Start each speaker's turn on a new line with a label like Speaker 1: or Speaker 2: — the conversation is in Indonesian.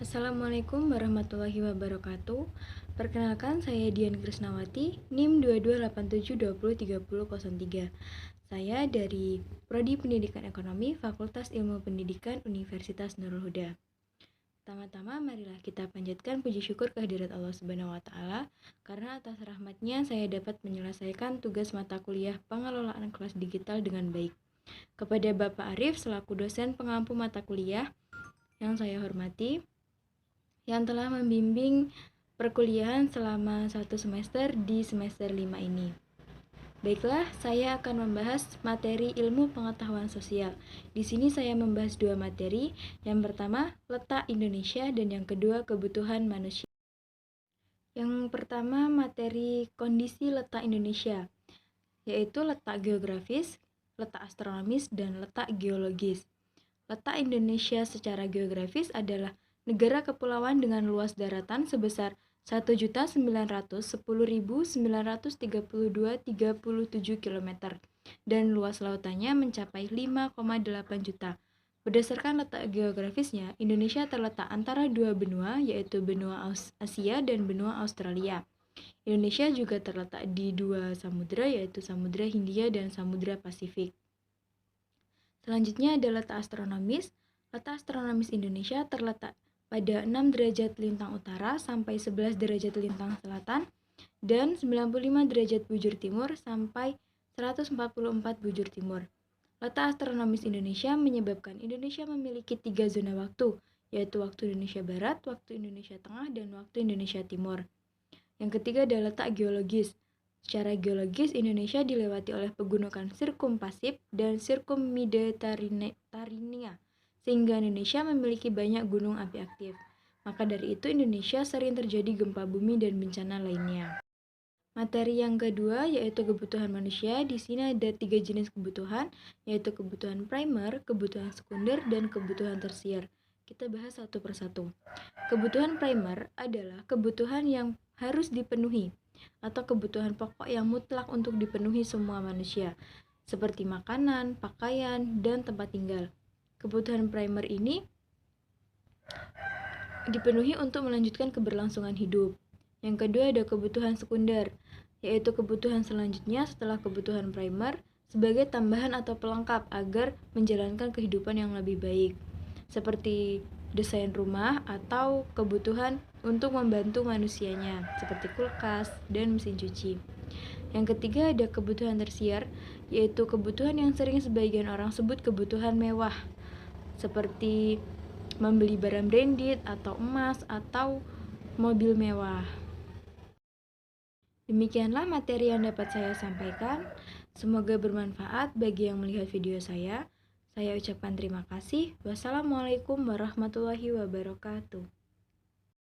Speaker 1: Assalamualaikum warahmatullahi wabarakatuh. Perkenalkan, saya Dian Krisnawati, NIM 2287203003. Saya dari Prodi Pendidikan Ekonomi, Fakultas Ilmu Pendidikan, Universitas Nurul Huda. Pertama-tama, marilah kita panjatkan puji syukur kehadirat Allah Subhanahu wa Ta'ala, karena atas rahmatnya saya dapat menyelesaikan tugas mata kuliah pengelolaan kelas digital dengan baik. Kepada Bapak Arif selaku dosen pengampu mata kuliah yang saya hormati, yang telah membimbing perkuliahan selama 1 semester di semester 5 ini. Baiklah, saya akan membahas materi ilmu pengetahuan sosial. Di sini saya membahas 2 materi. Yang pertama, letak Indonesia, dan yang kedua, kebutuhan manusia. Yang pertama, materi kondisi letak Indonesia, yaitu letak geografis, letak astronomis, dan letak geologis. Letak Indonesia secara geografis adalah negara kepulauan dengan luas daratan sebesar 1.910.932,37 km dan luas lautannya mencapai 5,8 juta. Berdasarkan letak geografisnya, Indonesia terletak antara 2 benua, yaitu benua Asia dan benua Australia. Indonesia juga terletak di 2 samudra, yaitu Samudra Hindia dan Samudra Pasifik. Selanjutnya ada letak astronomis. Letak astronomis Indonesia terletak pada 6 derajat lintang utara sampai 11 derajat lintang selatan dan 95 derajat bujur timur sampai 144 bujur timur. Letak astronomis Indonesia menyebabkan Indonesia memiliki 3 zona waktu, yaitu waktu Indonesia Barat, waktu Indonesia Tengah, dan waktu Indonesia Timur. Yang ketiga adalah letak geologis. Secara geologis, Indonesia dilewati oleh pegunungan sirkumpasif dan sirkummediterania, sehingga Indonesia memiliki banyak gunung api aktif. Maka dari itu, Indonesia sering terjadi gempa bumi dan bencana lainnya. Materi yang kedua yaitu kebutuhan manusia. Di sini ada 3 jenis kebutuhan, yaitu kebutuhan primer, kebutuhan sekunder, dan kebutuhan tersier. Kita bahas satu persatu. Kebutuhan primer adalah kebutuhan yang harus dipenuhi atau kebutuhan pokok yang mutlak untuk dipenuhi semua manusia, seperti makanan, pakaian, dan tempat tinggal. Kebutuhan primer ini dipenuhi untuk melanjutkan keberlangsungan hidup. Yang kedua ada kebutuhan sekunder, yaitu kebutuhan selanjutnya setelah kebutuhan primer sebagai tambahan atau pelengkap agar menjalankan kehidupan yang lebih baik, seperti desain rumah atau kebutuhan untuk membantu manusianya, seperti kulkas dan mesin cuci. Yang ketiga ada kebutuhan tersier, yaitu kebutuhan yang sering sebagian orang sebut kebutuhan mewah, seperti membeli barang branded atau emas atau mobil mewah. Demikianlah materi yang dapat saya sampaikan. Semoga bermanfaat bagi yang melihat video saya. Saya ucapkan terima kasih. Wassalamualaikum warahmatullahi wabarakatuh.